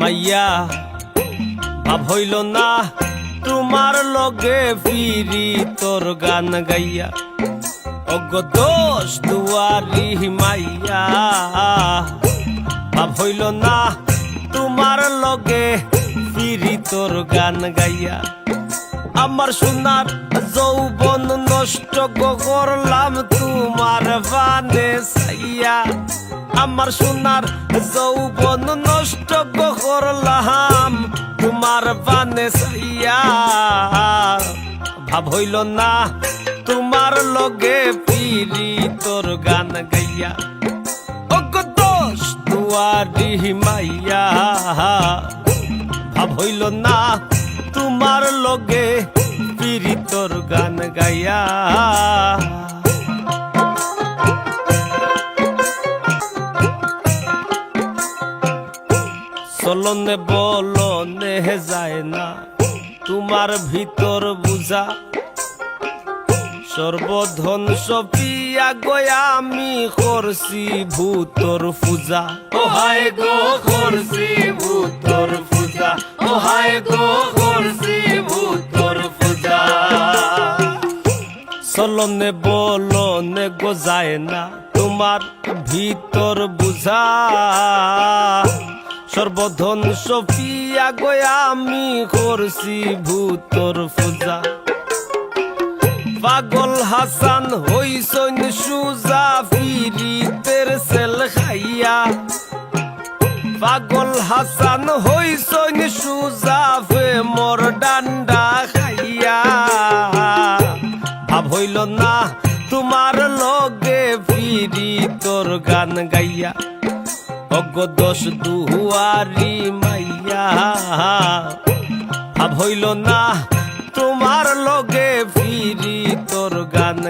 মাইয়া ভাব হইল না তোমার লগে ফিরি তোর গান গাইয়া অগ দোষ দুয়ারি মাইয়া ভাব হইল না তোমার লগে ফিরি তোর গান গাইয়া আমার সোনার যৌবন নষ্ট করলাম তোমার বানে সাইয়া আমার সোনার যৌবন নষ্ট করলাম তোমার বানে সাইয়া ভাব হইল না তোমার লগে ফিরি তোর গান গাইয়া অগ দোষ দুয়ারি মাইয়া ভাব হইল না তোমার লগে ফিরি তোর গান গাইয়া চলনে বলনে যায় না তোমার ভিতর বুঝা সর্বধন সপিয়া গয়া আমি করছি ভূতর পূজা ও হায় গো করছি ভূতর পূজা ও হায় গো করছি ভূতর পূজা চলনে বলনে গো যায় না তোমার ভিতর বুঝা সর্বধন সপিয়া গয়া আমি করছি ভূতর পূজা পাগল হাসান হইসন সুজা ফিরিতের সেল খাইয়া পাগল হাসান হইসন সুজা ফে মোর ডান্ডা খাইয়া ভাব হইল না তোমার লগে ফিরি তোর গান গাইয়া অগ দোষ দুয়ারি মাইয়া ভাব হইল না তোমার লগে ফিরি তোর গান